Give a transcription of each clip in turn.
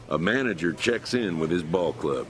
A manager checks in with his ball club.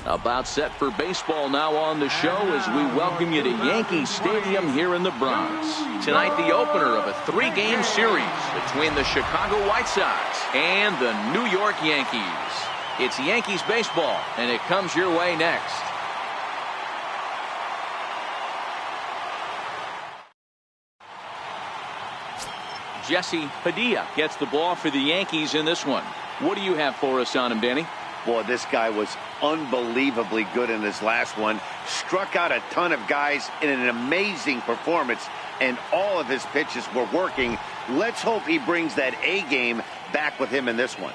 About set for baseball now on the show as we welcome you to Yankee Stadium here in the Bronx. Tonight, the opener of a 3-game series between the Chicago White Sox and the New York Yankees. It's Yankees baseball, and it comes your way next. Jesse Padilla gets the ball for the Yankees in this one. What do you have for us on him, Danny? Boy, this guy was unbelievably good in his last one. Struck out a ton of guys in an amazing performance, and all of his pitches were working. Let's hope he brings that A game back with him in this one.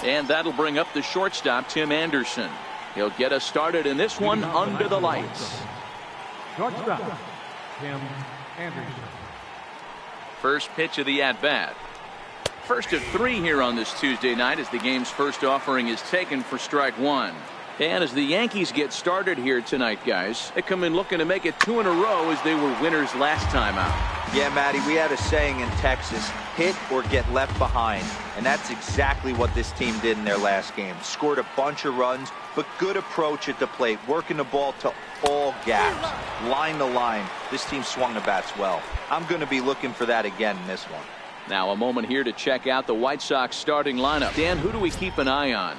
And that'll bring up the shortstop, Tim Anderson. He'll get us started in this one under the lights. Shortstop, Tim Anderson. First pitch of the at-bat. First of 3 here on this Tuesday night as the game's first offering is taken for strike 1. And as the Yankees get started here tonight, guys, they come in looking to make it 2 in a row as they were winners last time out. Yeah, Matty, we had a saying in Texas, hit or get left behind. And that's exactly what this team did in their last game. Scored a bunch of runs, but good approach at the plate, working the ball to all gaps, line to line. This team swung the bats well. I'm going to be looking for that again in this one. Now a moment here to check out the White Sox starting lineup. Dan, who do we keep an eye on?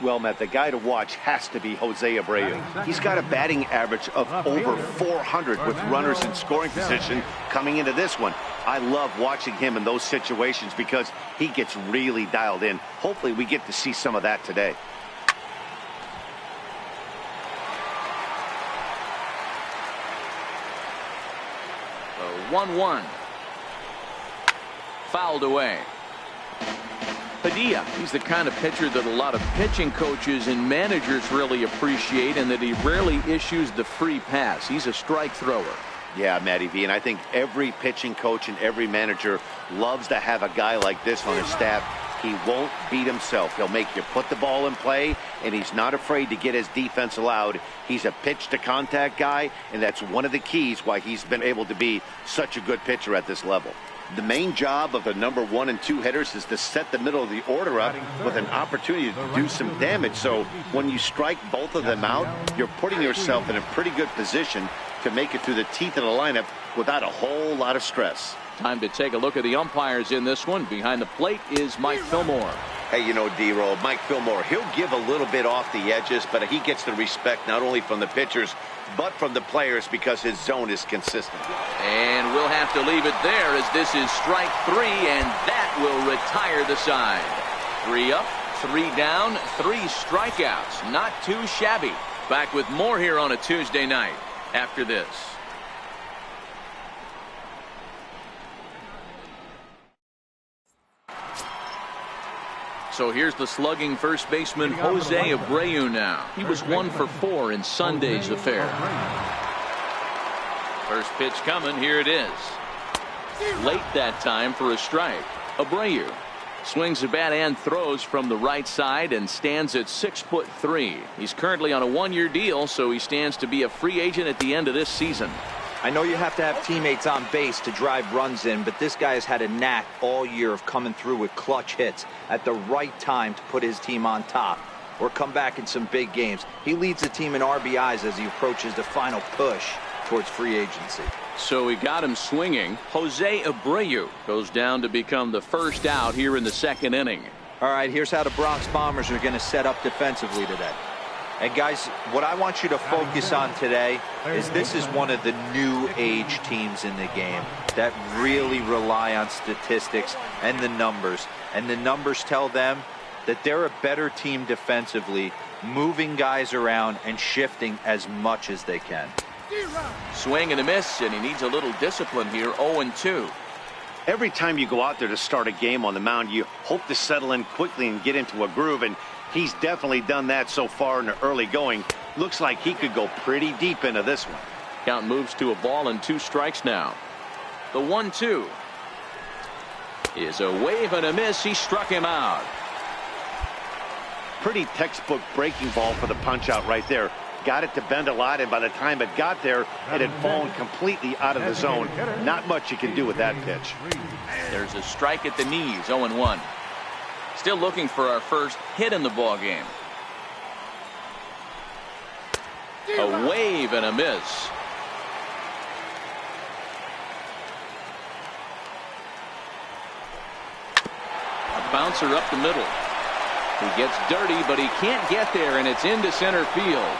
Well, Matt, the guy to watch has to be Jose Abreu. He's got a batting average of over 400 with runners in scoring position coming into this one. I love watching him in those situations because he gets really dialed in. Hopefully we get to see some of that today. A 1-1. Fouled away. Padilla, he's the kind of pitcher that a lot of pitching coaches and managers really appreciate, and that he rarely issues the free pass. He's a strike thrower. Yeah, Matty V, and I think every pitching coach and every manager loves to have a guy like this on his staff. He won't beat himself. He'll make you put the ball in play, and he's not afraid to get his defense allowed. He's a pitch-to-contact guy, and that's one of the keys why he's been able to be such a good pitcher at this level. The main job of the number 1 and 2 hitters is to set the middle of the order up with an opportunity to do some damage. So when you strike both of them out, you're putting yourself in a pretty good position to make it through the teeth of the lineup without a whole lot of stress. Time to take a look at the umpires in this one. Behind the plate is Mike Fillmore. Hey, you know, D-Roll, Mike Fillmore, he'll give a little bit off the edges, but he gets the respect not only from the pitchers, but from the players because his zone is consistent. And we'll have to leave it there as this is strike 3, and that will retire the side. 3 up, 3 down, 3 strikeouts. Not too shabby. Back with more here on a Tuesday night after this. So here's the slugging first baseman Jose Abreu now. He was 1 for 4 in Sunday's affair. First pitch coming. Here it is. Late that time for a strike. Abreu swings the bat and throws from the right side and stands at 6'3". He's currently on a 1-year deal, so he stands to be a free agent at the end of this season. I know you have to have teammates on base to drive runs in, but this guy has had a knack all year of coming through with clutch hits at the right time to put his team on top or come back in some big games. He leads the team in RBIs as he approaches the final push towards free agency. So he got him swinging. Jose Abreu goes down to become the first out here in the 2nd inning. All right, here's how the Bronx Bombers are going to set up defensively today. And guys, what I want you to focus on today is this is one of the new age teams in the game that really rely on statistics and the numbers. And the numbers tell them that they're a better team defensively, moving guys around and shifting as much as they can. Swing and a miss, and he needs a little discipline here. 0-2. Every time you go out there to start a game on the mound, you hope to settle in quickly and get into a groove, and he's definitely done that so far in the early going. Looks like he could go pretty deep into this one. Count moves to a ball and 2 strikes now. The 1-2 is a wave and a miss. He struck him out. Pretty textbook breaking ball for the punch out right there. Got it to bend a lot, and by the time it got there, it had fallen completely out of the zone. Not much you can do with that pitch. There's a strike at the knees. 0-1. Still looking for our first hit in the ball game. A wave and a miss. A bouncer up the middle. He gets dirty, but he can't get there, and it's into center field.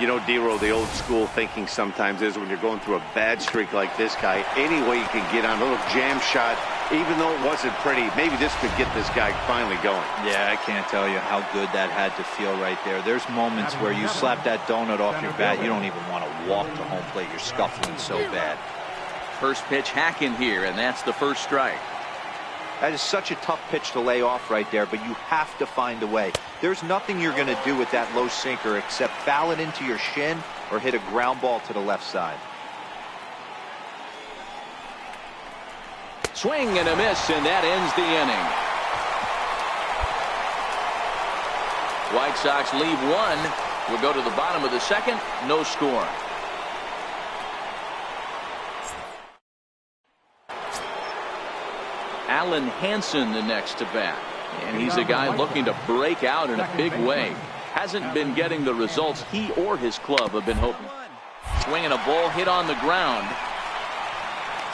You know, D-Row, the old school thinking sometimes is when you're going through a bad streak like this guy, any way you can get on a little jam shot, even though it wasn't pretty, maybe this could get this guy finally going. Yeah, I can't tell you how good that had to feel right there. There's moments where you slap that donut off your bat, you don't even want to walk to home plate. You're scuffling so bad. First pitch hacking here, and that's the first strike. That is such a tough pitch to lay off right there, but you have to find a way. There's nothing you're going to do with that low sinker except foul it into your shin or hit a ground ball to the left side. Swing and a miss, and that ends the inning. White Sox leave 1. We'll go to the bottom of the second. No score. Alan Hansen the next to bat, and he's a guy looking to break out in a big way. Hasn't been getting the results he or his club have been hoping. Swinging a ball hit on the ground.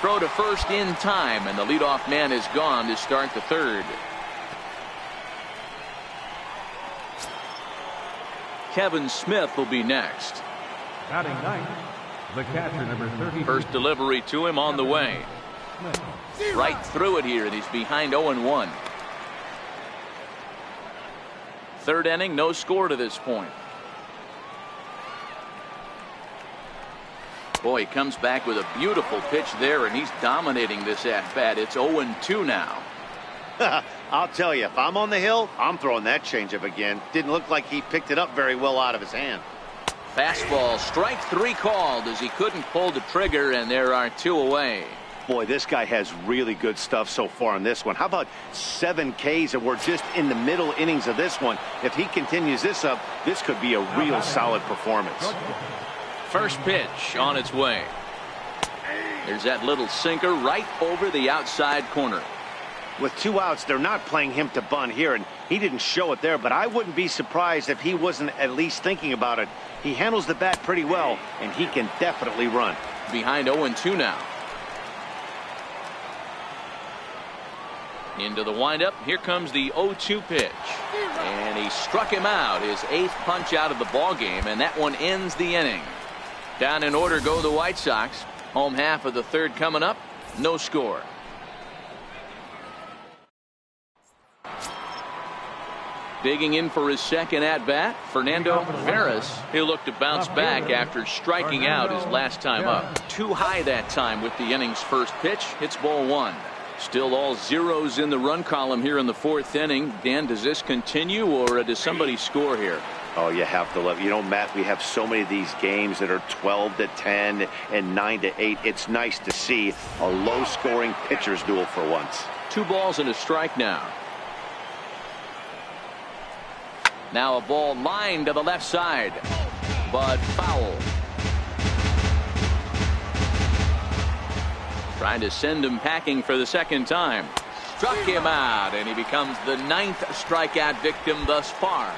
Throw to first in time, and the leadoff man is gone to start the third. Kevin Smith will be next. Batting ninth, the catcher, number 30. First delivery to him on the way. Right through it here, and he's behind 0-1. Third inning, no score to this point. Boy, he comes back with a beautiful pitch there, and he's dominating this at-bat. It's 0-2 now. I'll tell you, if I'm on the hill, I'm throwing that changeup again. Didn't look like he picked it up very well out of his hand. Fastball, strike 3 called as he couldn't pull the trigger, and there are 2 away. Boy, this guy has really good stuff so far in this one. How about 7 Ks, and we're just in the middle innings of this one. If he continues this up, this could be a real solid performance. First pitch on its way. There's that little sinker right over the outside corner. With 2 outs, they're not playing him to bunt here, and he didn't show it there, but I wouldn't be surprised if he wasn't at least thinking about it. He handles the bat pretty well, and he can definitely run. Behind 0-2 now. Into the windup. Here comes the 0-2 pitch. And he struck him out. His 8th punch out of the ball game, and that one ends the inning. Down in order go the White Sox. Home half of the third coming up. No score. Digging in for his second at-bat, Fernando Ferris. He'll look to bounce back after striking out his last time up. Too high that time with the inning's first pitch. It's ball 1. Still all zeros in the run column here in the 4th inning. Dan, does this continue, or does somebody score here? Oh, you have to love. You know, Matt, we have so many of these games that are 12-10 and 9-8. It's nice to see a low-scoring pitcher's duel for once. 2 balls and a strike now. Now a ball lined to the left side, but foul. Trying to send him packing for the second time. Struck him out, and he becomes the 9th strikeout victim thus far.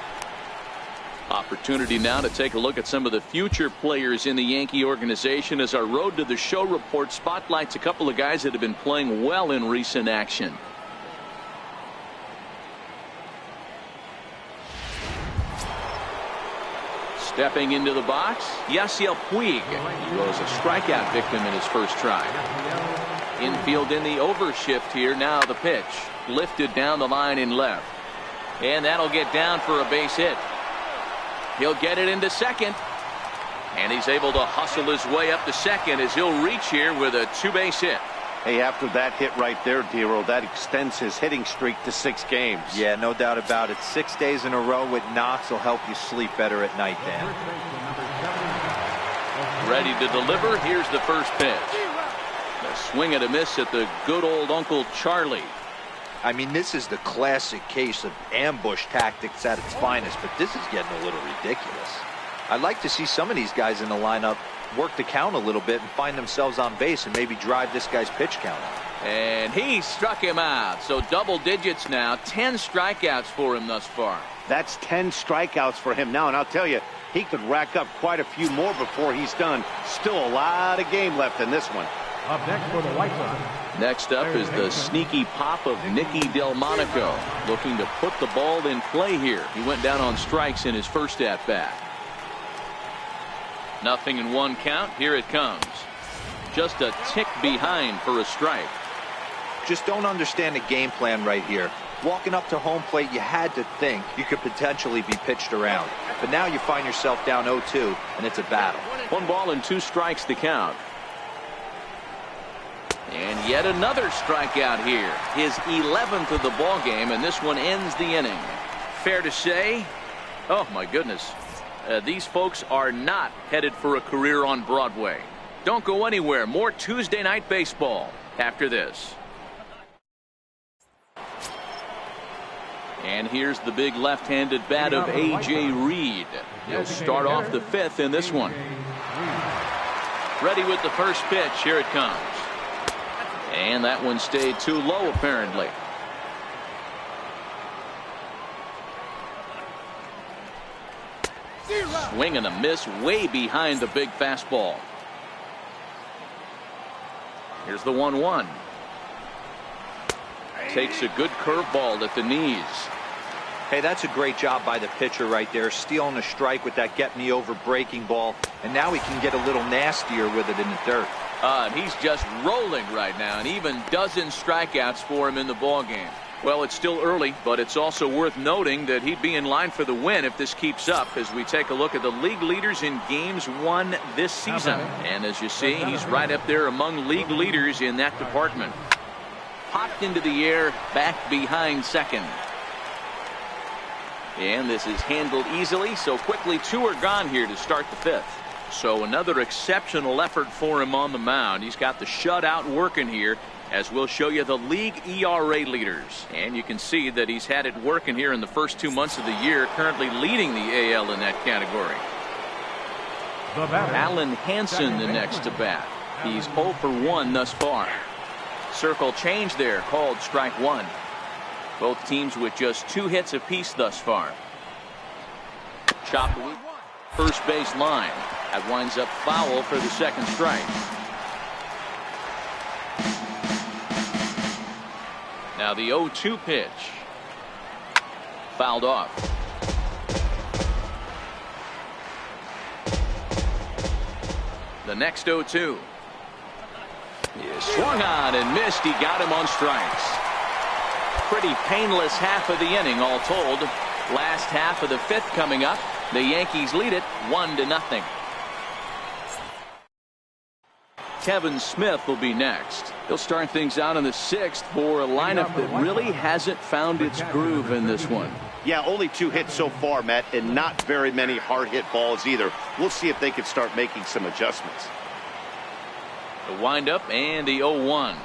Opportunity now to take a look at some of the future players in the Yankee organization as our Road to the Show report spotlights a couple of guys that have been playing well in recent action. Stepping into the box, Yasiel Puig. He was a strikeout victim in his first try. Infield in the overshift here. Now the pitch. Lifted down the line in left. And that'll get down for a base hit. He'll get it into second. And he's able to hustle his way up to second as he'll reach here with a two-base hit. Hey, after that hit right there, Dero, that extends his hitting streak to 6 games. Yeah, no doubt about it. 6 days in a row with knocks will help you sleep better at night, Dan. Ready to deliver. Here's the first pitch. A swing and a miss at the good old Uncle Charlie. I mean, this is the classic case of ambush tactics at its finest, but this is getting a little ridiculous. I'd like to see some of these guys in the lineup work the count a little bit and find themselves on base and maybe drive this guy's pitch count up. And he struck him out. So double digits now. 10 strikeouts for him thus far. That's 10 strikeouts for him now. And I'll tell you, he could rack up quite a few more before he's done. Still a lot of game left in this one. Up next for the White Sox. Next up is the sneaky pop of Nicky Delmonico, looking to put the ball in play here. He went down on strikes in his first at-bat. 0-1 count. Here it comes. Just a tick behind for a strike. Just don't understand the game plan right here. Walking up to home plate, you had to think you could potentially be pitched around. But now you find yourself down 0-2, and it's a battle. 1 ball and 2 strikes to count. And yet another strikeout here. His 11th of the ball game, and this one ends the inning. Fair to say, oh my goodness, these folks are not headed for a career on Broadway. Don't go anywhere. More Tuesday night baseball after this. And here's the big left-handed bat of A.J. Reed. He'll start off the 5th in this one. Ready with the first pitch. Here it comes. And that one stayed too low, apparently. Swing and a miss way behind the big fastball. Here's the 1-1. Takes a good curveball at the knees. Hey, that's a great job by the pitcher right there, stealing a strike with that get-me-over breaking ball, and now he can get a little nastier with it in the dirt. And he's just rolling right now, and even dozen strikeouts for him in the ballgame. Well, it's still early, but it's also worth noting that he'd be in line for the win if this keeps up as we take a look at the league leaders in games won this season. And as you see, he's right up there among league leaders in that department. Popped into the air, back behind second. And this is handled easily, so quickly 2 are gone here to start the 5th. So another exceptional effort for him on the mound. He's got the shutout working here, as we'll show you the league ERA leaders. And you can see that he's had it working here in the first 2 months of the year, currently leading the AL in that category. Alan Hansen the next to bat. He's 0 for 1 thus far. Circle change there, called strike 1. Both teams with just 2 hits apiece thus far. Chopped away. First base line. That winds up foul for the second strike. Now the 0-2 pitch. Fouled off. The next 0-2. He swung on and missed. He got him on strikes. Pretty painless half of the inning all told. Last half of the 5th coming up. The Yankees lead it 1-0. Kevin Smith will be next. He'll start things out in the 6th for a lineup that really hasn't found its groove in this one. Yeah, only 2 hits so far, Matt, and not very many hard hit balls either. We'll see if they can start making some adjustments. The windup and the 0-1.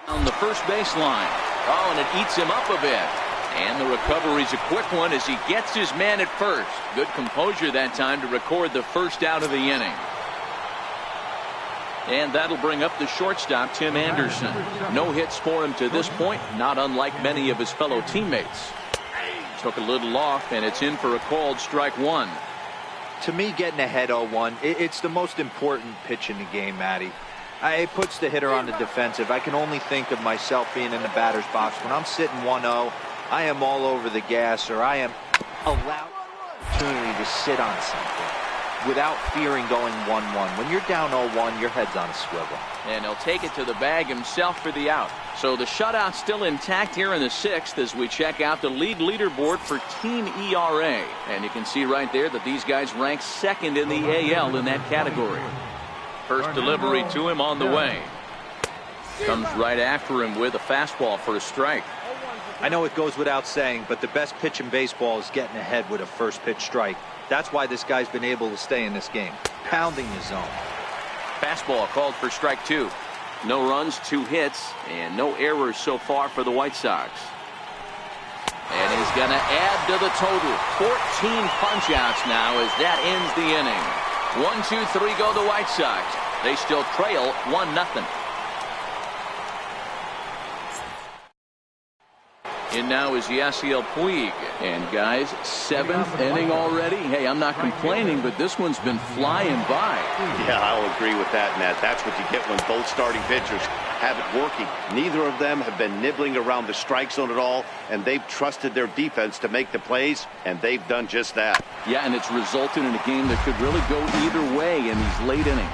On the first baseline. Oh, and it eats him up a bit. And the recovery's a quick one as he gets his man at first. Good composure that time to record the first out of the inning. And that'll bring up the shortstop, Tim Anderson. No hits for him to this point, not unlike many of his fellow teammates. Took a little off, and it's in for a called strike 1. To me, getting ahead 0-1, it's the most important pitch in the game, Matty. It puts the hitter on the defensive. I can only think of myself being in the batter's box. When I'm sitting 1-0, I am all over the gas, or I am allowed. opportunity to sit on something without fearing going 1-1. When you're down 0-1, your head's on a swivel. And he'll take it to the bag himself for the out. So the shutout still intact here in the 6th as we check out the league leaderboard for team ERA. And you can see right there that these guys rank 2nd in the AL in that category. First delivery to him on the way. Comes right after him with a fastball for a strike. I know it goes without saying, but the best pitch in baseball is getting ahead with a first pitch strike. That's why this guy's been able to stay in this game, pounding the zone. Fastball called for strike 2. No runs, 2 hits, and no errors so far for the White Sox. And he's going to add to the total. 14 punch-outs now as that ends the inning. 1-2-3 go the White Sox. They still trail 1-0. In now is Yasiel Puig. And guys, 7th inning already. Hey, I'm not complaining, but this one's been flying by. Yeah, I'll agree with that, Matt. That's what you get when both starting pitchers have it working. Neither of them have been nibbling around the strike zone at all, and they've trusted their defense to make the plays, and they've done just that. Yeah, and it's resulted in a game that could really go either way in these late innings.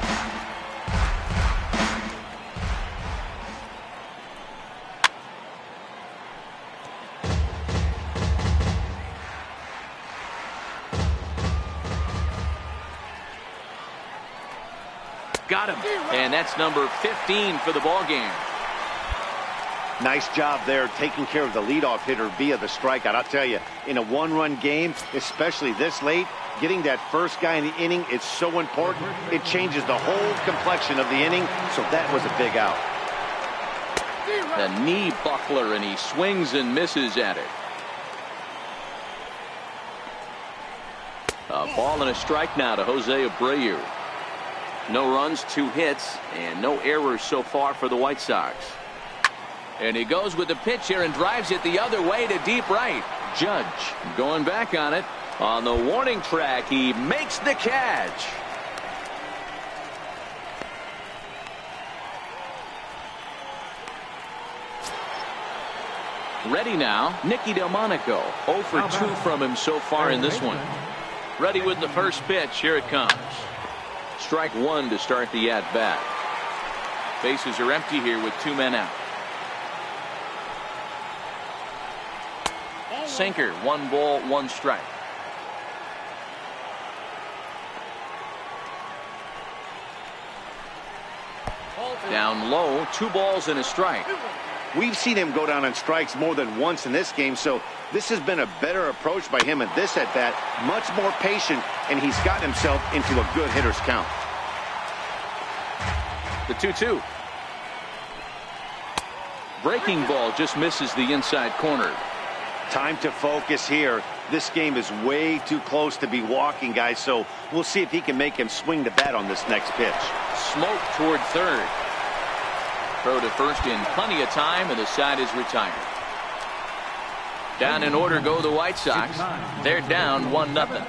Got him. And that's number 15 for the ball game. Nice job there taking care of the leadoff hitter via the strikeout. I'll tell you, in a one-run game, especially this late, getting that first guy in the inning is so important. It changes the whole complexion of the inning, so that was a big out. The knee buckler, and he swings and misses at it. A ball and a strike now to Jose Abreu. No runs, 2 hits, and no errors so far for the White Sox. And he goes with the pitch here and drives it the other way to deep right. Judge going back on it. On the warning track, he makes the catch. Ready now, Nicky Delmonico. 0 for 2 from him so far in this one. Ready with the first pitch. Here it comes. Strike 1 to start the at-bat. Bases are empty here with 2 men out. Sinker, 1 ball, 1 strike. Down low, 2 balls and a strike. We've seen him go down on strikes more than once in this game, so this has been a better approach by him at this at-bat. Much more patient, and he's gotten himself into a good hitter's count. The 2-2. Breaking ball just misses the inside corner. Time to focus here. This game is way too close to be walking, guys, so we'll see if he can make him swing the bat on this next pitch. Smoke toward third. Throw to first in plenty of time, and the side is retired. Down in order go the White Sox. They're down 1-0.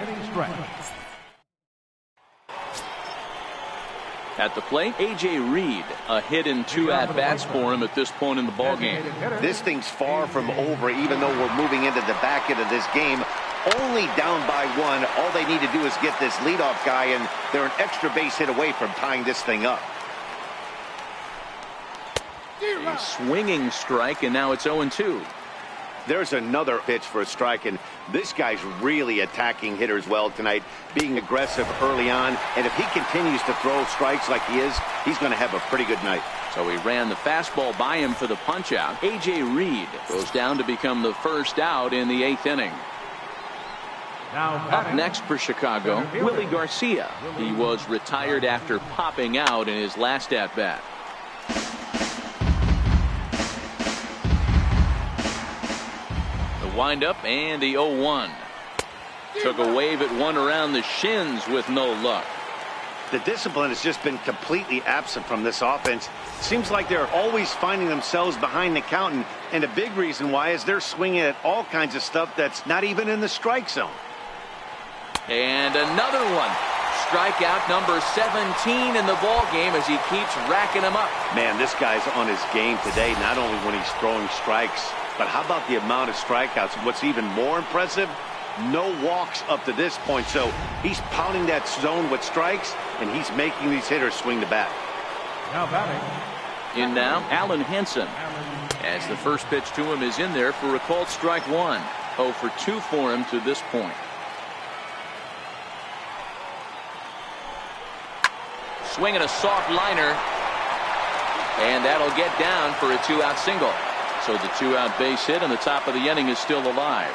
At the plate, A.J. Reed, a hit in 2 at-bats for him at this point in the ballgame. This thing's far from over, even though we're moving into the back end of this game. Only down by 1. All they need to do is get this leadoff guy, and they're an extra base hit away from tying this thing up. A swinging strike, and now it's 0-2. There's another pitch for a strike, and this guy's really attacking hitters well tonight, being aggressive early on, and if he continues to throw strikes like he is, he's going to have a pretty good night. So he ran the fastball by him for the punch-out. A.J. Reed goes down to become the first out in the 8th inning. Up next for Chicago, Willie Garcia. He was retired after popping out in his last at-bat. Windup and the 0-1. Took a wave at one around the shins with no luck. The discipline has just been completely absent from this offense. Seems like they're always finding themselves behind the count, and a big reason why is they're swinging at all kinds of stuff that's not even in the strike zone. And another one. Strikeout number 17 in the ball game as he keeps racking them up. Man, this guy's on his game today, not only when he's throwing strikes, but how about the amount of strikeouts? What's even more impressive, No walks up to this point, so he's pounding that zone with strikes, and he's making these hitters swing the bat. Now batting. In now, Allen Hansen. As the first pitch to him is in there for a called strike one. 0 for 2 for him to this point. Swinging a soft liner. And that'll get down for a 2-out single. So the 2-out base hit, and the top of the inning is still alive.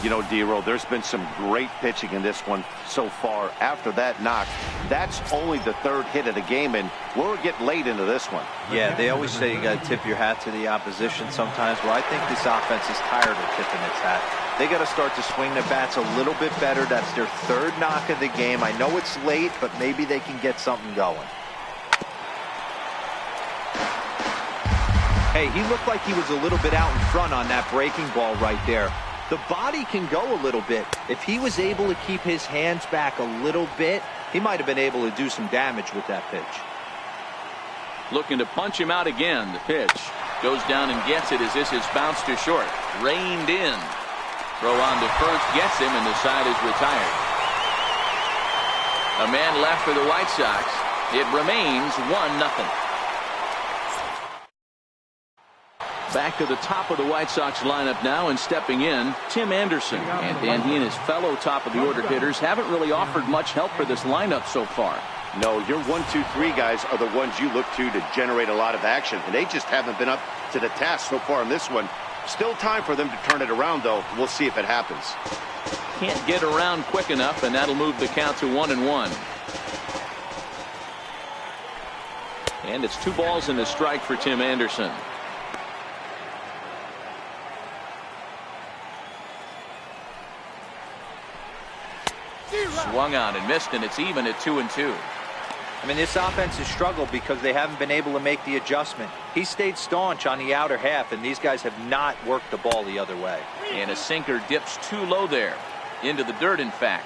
You know, D-Roll, there's been some great pitching in this one so far. After that knock, that's only the 3rd hit of the game, and we're getting late into this one. Yeah, they always say you got to tip your hat to the opposition sometimes. Well, I think this offense is tired of tipping its hat. They got to start to swing the bats a little bit better. That's their 3rd knock of the game. I know it's late, but maybe they can get something going. Hey, he looked like he was a little bit out in front on that breaking ball right there. The body can go a little bit. If he was able to keep his hands back a little bit, he might have been able to do some damage with that pitch. Looking to punch him out again. The pitch goes down and gets it as this is bounced to short. Reined in. Throw on to first, gets him, and the side is retired. A man left for the White Sox. It remains 1-0. Back to the top of the White Sox lineup now, and stepping in, Tim Anderson. And Dan, he and his fellow top-of-the-order hitters haven't really offered much help for this lineup so far. No, your 1, 2, 3 guys are the ones you look to generate a lot of action, and they just haven't been up to the task so far in this one. Still time for them to turn it around, though. We'll see if it happens. Can't get around quick enough, and that'll move the count to 1-1. And it's 2 balls and a strike for Tim Anderson. Swung on and missed, and it's even at 2-2. I mean, this offense has struggled because they haven't been able to make the adjustment. He stayed staunch on the outer half, and these guys have not worked the ball the other way. And a sinker dips too low there. Into the dirt, in fact.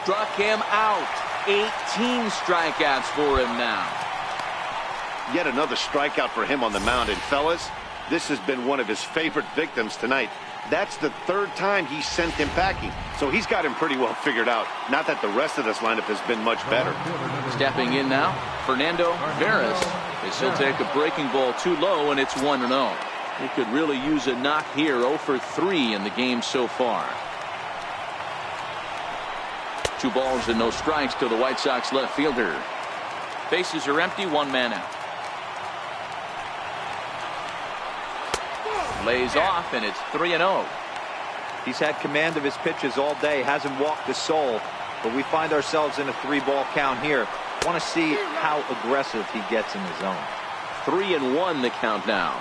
Struck him out. 18 strikeouts for him now. Yet another strikeout for him on the mound. And fellas, this has been one of his favorite victims tonight. That's the 3rd time he sent him packing. So he's got him pretty well figured out. Not that the rest of this lineup has been much better. Stepping in now, Fernando Veras. As he'll take a breaking ball too low, and it's 1-0. He could really use a knock here. 0 for 3 in the game so far. 2 balls and no strikes to the White Sox left fielder. Bases are empty, 1 man out. Lays off, and it's 3-0. He's had command of his pitches all day, hasn't walked a soul, but we find ourselves in a 3-ball count here. Want to see how aggressive he gets in the zone. 3-1 the count now.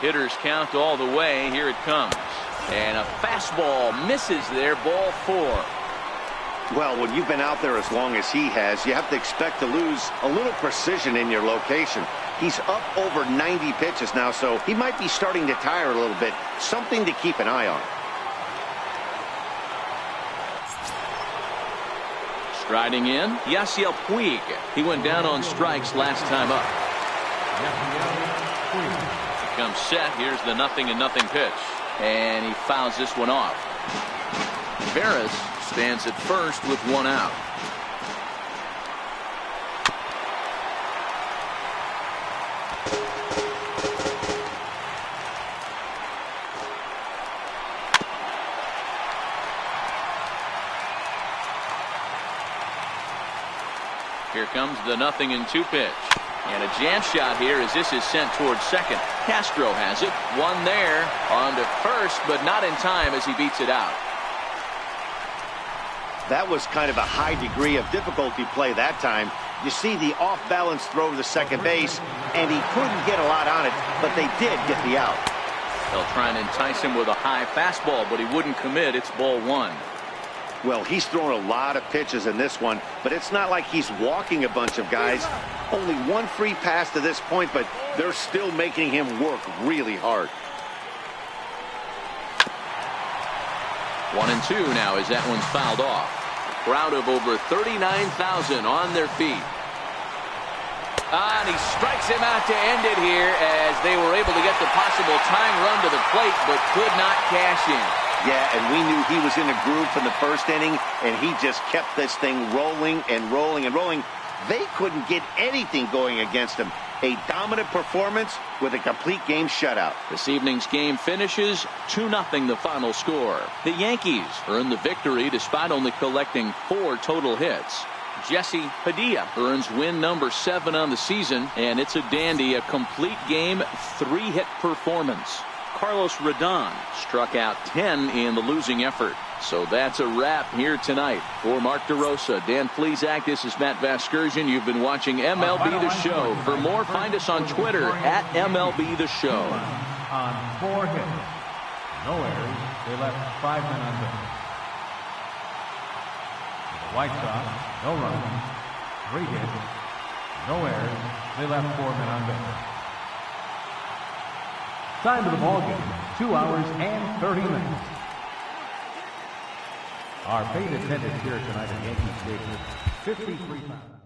Hitters count all the way. Here it comes. And a fastball misses there. Ball 4. Well, when you've been out there as long as he has, you have to expect to lose a little precision in your location. He's up over 90 pitches now, so he might be starting to tire a little bit. Something to keep an eye on. Striding in, Yasiel Puig. He went down on strikes last time up. He comes set. Here's the 0-0 pitch. And he fouls this one off. Veras stands at first with 1 out. Here comes the 0-2 pitch. And a jam shot here as this is sent towards second. Castro has it. 1 there. On to first, but not in time as he beats it out. That was kind of a high degree of difficulty play that time. You see the off-balance throw to second base, and he couldn't get a lot on it, but they did get the out. They'll try and entice him with a high fastball, but he wouldn't commit. It's ball 1. Well, he's thrown a lot of pitches in this one, but it's not like he's walking a bunch of guys. Only 1 free pass to this point, but they're still making him work really hard. 1-2 now as that one's fouled off. Crowd of over 39,000 on their feet. And he strikes him out to end it here as they were able to get the possible tying run to the plate, but could not cash in. Yeah, and we knew he was in a groove from the first inning, and he just kept this thing rolling and rolling and rolling. They couldn't get anything going against him. A dominant performance with a complete game shutout. This evening's game finishes 2-0 the final score. The Yankees earn the victory despite only collecting 4 total hits. Jesse Padilla earns win number 7 on the season, and it's a dandy, a complete game 3-hit performance. Carlos Rodon struck out 10 in the losing effort. So that's a wrap here tonight. For Mark DeRosa, Dan Plesac, this is Matt Vasgersian. You've been watching MLB The Show. For more, find us on Twitter at MLB The Show. On 4 hits, no errors, they left 5 men on base. The White Sox, no runs, 3 hits, no errors, they left 4 men on base. Time of the ball game, 2 hours and 30 minutes. Our paid attendance here tonight at Yankee Stadium, 53,000.